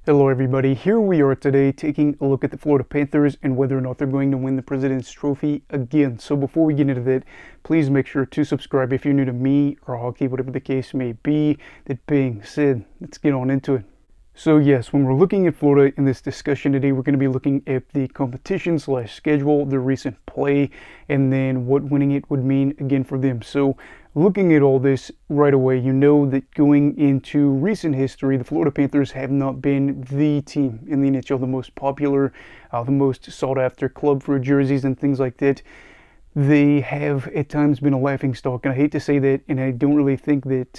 Hello everybody, here we are today taking a look at the Florida Panthers and whether or not they're going to win the President's Trophy again. So before we get into that, please make sure to subscribe if you're new to me or hockey, whatever the case may be. That being said, let's get on into it. So yes, when we're looking at Florida in this discussion today, we're going to be looking at the competition / schedule, their recent play, and then what winning it would mean again for them. So looking at all this right away, you know that going into recent history, the Florida Panthers have not been the team in the NHL, the most popular, the most sought after club for jerseys and things like that. They have at times been a laughingstock, and I hate to say that, and I don't really think that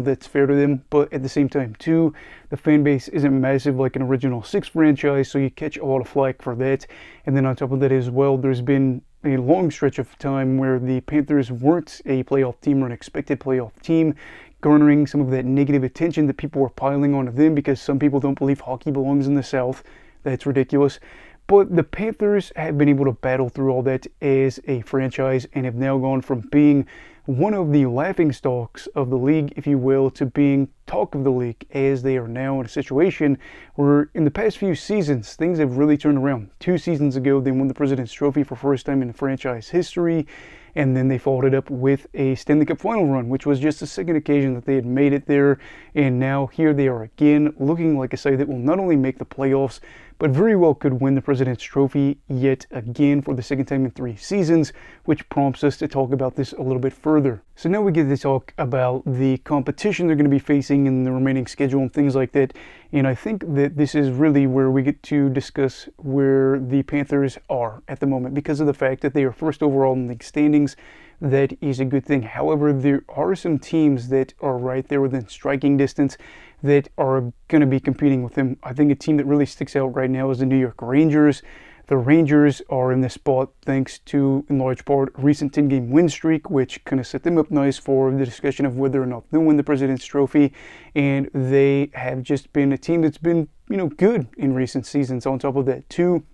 that's fair to them. But at the same time, too, the fan base isn't massive like an Original Six franchise, so you catch a lot of flack for that. And then on top of that as well, there's been a long stretch of time where the Panthers weren't a playoff team or an expected playoff team, garnering some of that negative attention that people were piling onto them because some people don't believe hockey belongs in the South. That's ridiculous. But the Panthers have been able to battle through all that as a franchise and have now gone from being one of the laughingstocks of the league, if you will, to being talk of the league, as they are now in a situation where in the past few seasons, things have really turned around. 2 seasons ago, they won the President's Trophy for first time in franchise history, and then they followed it up with a Stanley Cup final run, which was just the second occasion that they had made it there. And now here they are again, looking like a side that will not only make the playoffs, but very well could win the President's Trophy yet again for the second time in 3 seasons, which prompts us to talk about this a little bit further. So now we get to talk about the competition they're going to be facing in the remaining schedule and things like that. And I think that this is really where we get to discuss where the Panthers are at the moment, because of the fact that they are first overall in league standings. That is a good thing. However, there are some teams that are right there within striking distance that are going to be competing with them. I think a team that really sticks out right now is the New York Rangers. The Rangers are in this spot thanks to, in large part, a recent 10-game win streak, which kind of set them up nice for the discussion of whether or not they'll win the President's Trophy. And they have just been a team that's been, good in recent seasons. On top of that, too,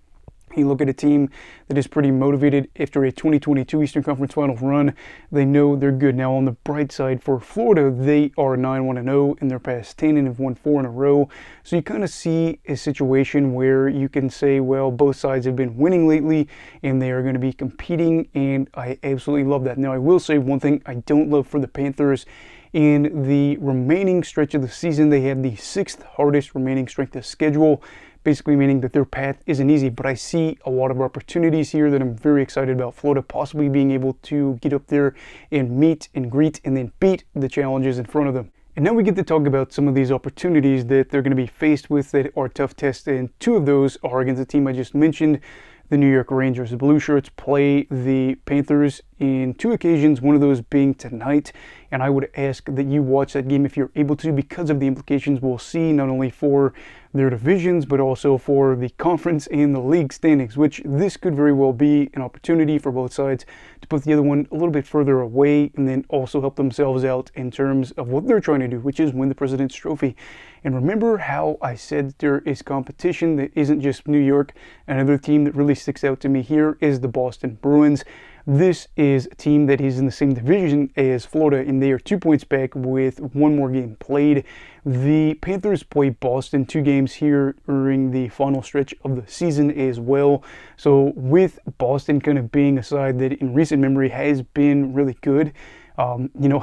you look at a team that is pretty motivated after a 2022 Eastern Conference Final run. They know they're good. Now, on the bright side for Florida, they are 9-1-0 in their past 10 and have won 4 in a row. So you kind of see a situation where you can say, well, both sides have been winning lately and they are going to be competing, and I absolutely love that. Now, I will say one thing I don't love for the Panthers. In the remaining stretch of the season, they have the 6th hardest remaining strength of schedule, basically meaning that their path isn't easy. But I see a lot of opportunities here that I'm very excited about. Florida possibly being able to get up there and meet and greet and then beat the challenges in front of them. And now we get to talk about some of these opportunities that they're going to be faced with that are tough tests, and 2 of those are against the team I just mentioned, the New York Rangers. The Blue Shirts play the Panthers in 2 occasions, one of those being tonight. And I would ask that you watch that game if you're able to, because of the implications we'll see not only for their divisions, but also for the conference and the league standings, which this could very well be an opportunity for both sides to put the other one a little bit further away and then also help themselves out in terms of what they're trying to do, which is win the President's Trophy. And remember how I said there is competition that isn't just New York. Another team that really sticks out to me here is the Boston Bruins. This is a team that is in the same division as Florida, and they are 2 points back with 1 more game played. The Panthers play Boston 2 games here during the final stretch of the season as well. So with Boston kind of being a side that in recent memory has been really good,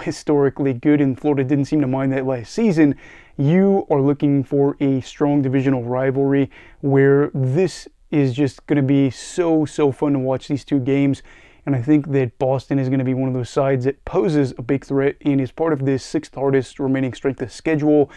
historically good, and Florida didn't seem to mind that last season, you are looking for a strong divisional rivalry where this is just going to be so fun to watch these 2 games. And I think that Boston is going to be one of those sides that poses a big threat and is part of this 6th hardest remaining strength of schedule.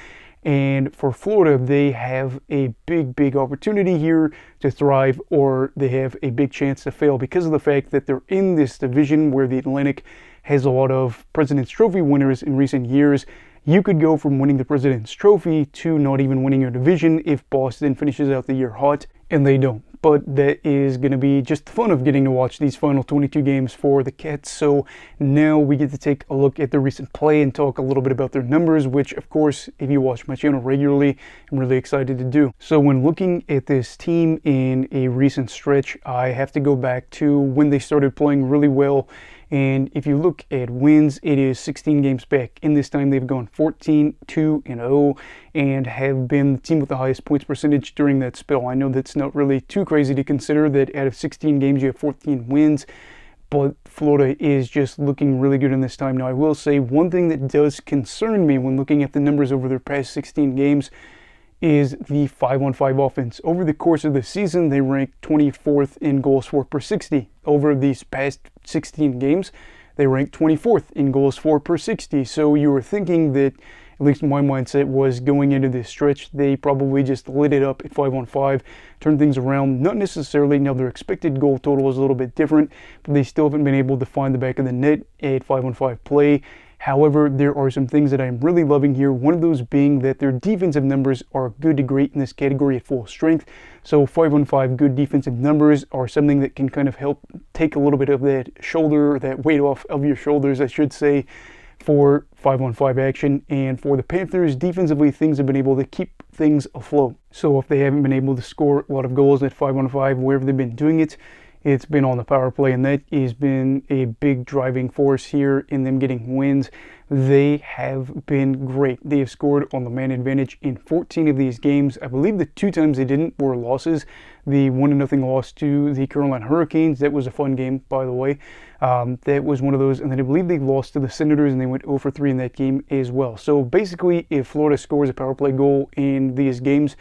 And for Florida, they have a big opportunity here to thrive, or they have a big chance to fail because of the fact that they're in this division where the Atlantic has a lot of President's Trophy winners in recent years. You could go from winning the President's Trophy to not even winning your division if Boston finishes out the year hot, and they don't. But that is going to be just the fun of getting to watch these final 22 games for the Cats. So now we get to take a look at the recent play and talk a little bit about their numbers, which, of course, if you watch my channel regularly, I'm really excited to do. So when looking at this team in a recent stretch, I have to go back to when they started playing really well And if you look at wins, it is 16 games back. In this time, they've gone 14-2-0 and have been the team with the highest points percentage during that spell. I know that's not really too crazy to consider that out of 16 games, you have 14 wins, but Florida is just looking really good in this time. Now, I will say one thing that does concern me when looking at the numbers over their past 16 games is the 5-on-5 offense. Over the course of the season, they ranked 24th in goals for per 60. Over these past 16 games, they ranked 24th in goals for per 60. So you were thinking that, at least my mindset was going into this stretch, they probably just lit it up at 5-on-5, turned things around. Not necessarily, now their expected goal total is a little bit different, but they still haven't been able to find the back of the net at 5-on-5 play. However, there are some things that I'm really loving here. One of those being that their defensive numbers are good to great in this category at full strength. So 5-on-5 good defensive numbers are something that can kind of help take a little bit of that shoulder, that weight off of your shoulders, I should say, for 5-on-5 action. And for the Panthers, defensively, things have been able to keep things afloat. So if they haven't been able to score a lot of goals at 5-on-5, wherever they've been doing it, it's been on the power play, and that has been a big driving force here in them getting wins. They have been great. They have scored on the man advantage in 14 of these games. I believe the 2 times they didn't were losses. The 1-0 loss to the Carolina Hurricanes, that was a fun game, by the way. That was one of those. And then I believe they lost to the Senators, and they went 0-for-3 in that game as well. So basically, if Florida scores a power play goal in these games,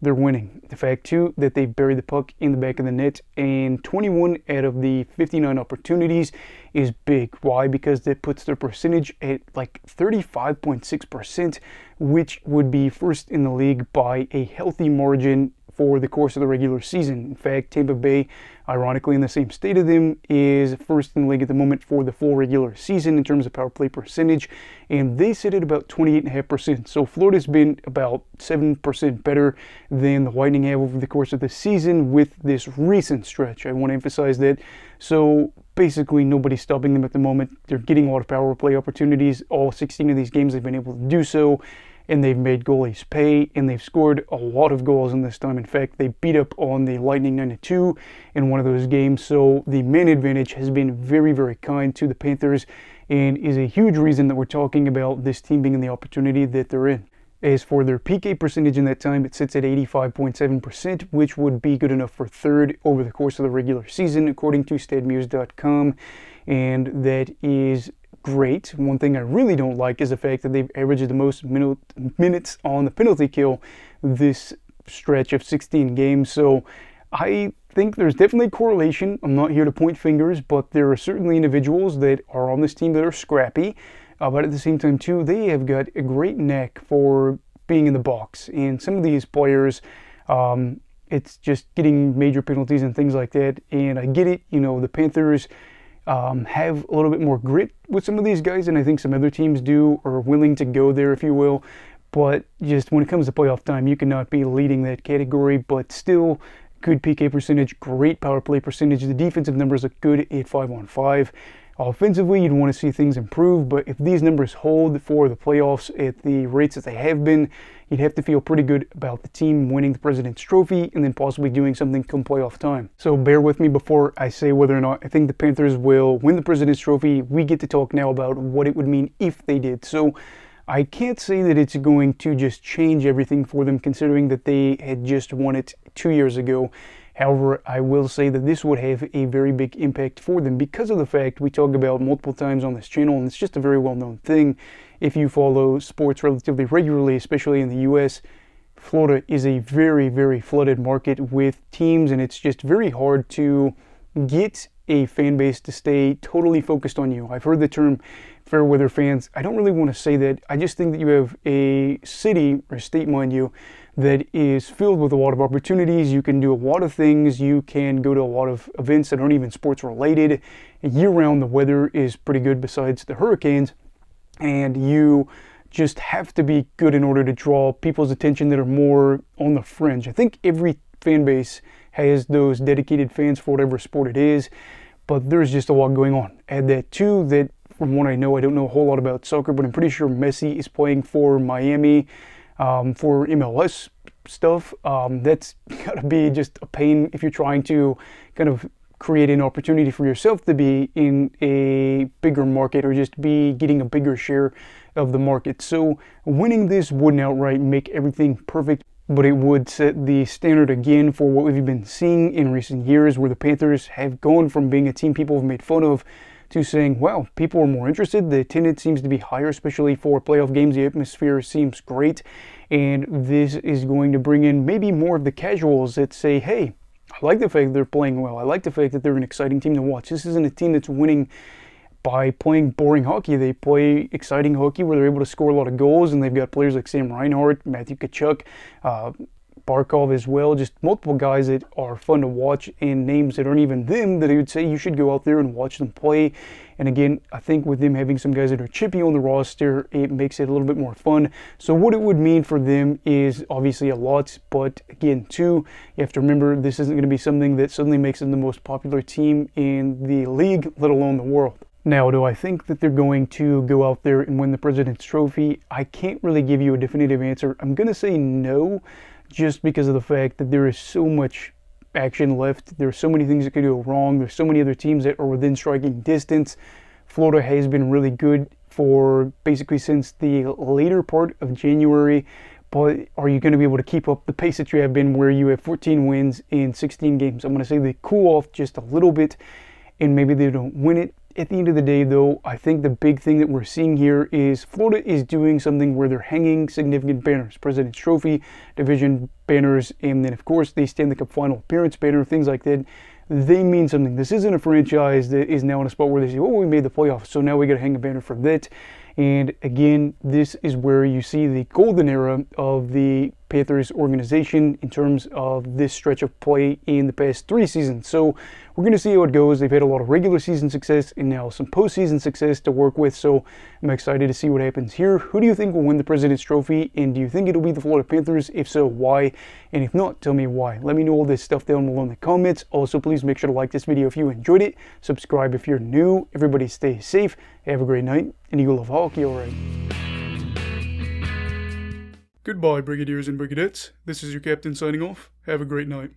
they're winning. The fact, too, that they buried the puck in the back of the net, and 21 out of the 59 opportunities is big. Why? Because that puts their percentage at like 35.6%, which would be first in the league by a healthy margin for the course of the regular season. In fact, Tampa Bay, ironically in the same state of them, is first in the league at the moment for the full regular season in terms of power play percentage, and they sit at about 28.5%. So Florida's been about 7% better than the Lightning have over the course of the season with this recent stretch. I want to emphasize that. So basically nobody's stopping them at the moment. They're getting a lot of power play opportunities. All 16 of these games they've been able to do so, and they've made goalies pay, and they've scored a lot of goals in this time. In fact, they beat up on the Lightning 9-2 in one of those games. So the man advantage has been very, very kind to the Panthers, and is a huge reason that we're talking about this team being in the opportunity that they're in. As for their PK percentage in that time, it sits at 85.7%, which would be good enough for third over the course of the regular season, according to statmuse.com, and that is great. One thing I really don't like is the fact that they've averaged the most minutes on the penalty kill this stretch of 16 games. So I think there's definitely a correlation. I'm not here to point fingers, but there are certainly individuals that are on this team that are scrappy. But at the same time, too, they have got a great knack for being in the box. And some of these players, it's just getting major penalties and things like that. And I get it, the Panthers have a little bit more grit with some of these guys, and I think some other teams do, or are willing to go there, if you will. But just when it comes to playoff time, you cannot be leading that category, but still good PK percentage, great power play percentage. The defensive numbers look good at 5-on-5. Offensively, you'd want to see things improve, but if these numbers hold for the playoffs at the rates that they have been, you'd have to feel pretty good about the team winning the President's Trophy and then possibly doing something come playoff time. So bear with me before I say whether or not I think the Panthers will win the President's Trophy. We get to talk now about what it would mean if they did. So I can't say that it's going to just change everything for them, considering that they had just won it 2 years ago. However, I will say that this would have a very big impact for them because of the fact we talk about multiple times on this channel, and it's just a very well-known thing. If you follow sports relatively regularly, especially in the U.S., Florida is a very, very flooded market with teams, and it's just very hard to get a fan base to stay totally focused on you. I've heard the term fair weather fans. I don't really want to say that. I just think that you have a city, or state, mind you, that is filled with a lot of opportunities. You can do a lot of things. You can go to a lot of events that aren't even sports related. Year-round, the weather is pretty good besides the hurricanes, and you just have to be good in order to draw people's attention that are more on the fringe. I think every fan base has those dedicated fans for whatever sport it is, but there's just a lot going on. Add that too, that from what I know, I don't know a whole lot about soccer, but I'm pretty sure Messi is playing for Miami for MLS stuff. That's gotta be just a pain if you're trying to kind of create an opportunity for yourself to be in a bigger market or just be getting a bigger share of the market. So winning this wouldn't outright make everything perfect, but it would set the standard again for what we've been seeing in recent years, where the Panthers have gone from being a team people have made fun of to saying, wow, people are more interested. The attendance seems to be higher, especially for playoff games. The atmosphere seems great. And this is going to bring in maybe more of the casuals that say, hey, I like the fact they're playing well. I like the fact that they're an exciting team to watch. This isn't a team that's winning by playing boring hockey. They play exciting hockey where they're able to score a lot of goals, and they've got players like Sam Reinhart, Matthew Tkachuk, Barkov as well, just multiple guys that are fun to watch, and names that aren't even them that I would say you should go out there and watch them play. And again, I think with them having some guys that are chippy on the roster, it makes it a little bit more fun. So what it would mean for them is obviously a lot, but again, too, you have to remember this isn't going to be something that suddenly makes them the most popular team in the league, let alone the world. Now, do I think that they're going to go out there and win the President's Trophy? I can't really give you a definitive answer. I'm going to say no, just because of the fact that there is so much action left. There's so many things that could go wrong. There's so many other teams that are within striking distance. Florida has been really good for basically since the later part of January. But are you going to be able to keep up the pace that you have been, where you have 14 wins in 16 games? I'm going to say they cool off just a little bit, and maybe they don't win it. At the end of the day, though, I think the big thing that we're seeing here is Florida is doing something where they're hanging significant banners, President's Trophy, division banners, and then, of course, the Stanley Cup final appearance banner, things like that. They mean something. This isn't a franchise that is now in a spot where they say, oh, we made the playoffs, so now we got to hang a banner for that. And again, this is where you see the golden era of the Panthers organization in terms of this stretch of play in the past 3 seasons. So we're going to see how it goes. They've had a lot of regular season success and now some postseason success to work with. So I'm excited to see what happens here. Who do you think will win the President's Trophy? And do you think it'll be the Florida Panthers? If so, why? And if not, tell me why. Let me know all this stuff down below in the comments. Also, please make sure to like this video if you enjoyed it. Subscribe if you're new. Everybody stay safe. Have a great night. And you love hockey, alright. Goodbye, Brigadiers and Brigadettes. This is your captain signing off. Have a great night.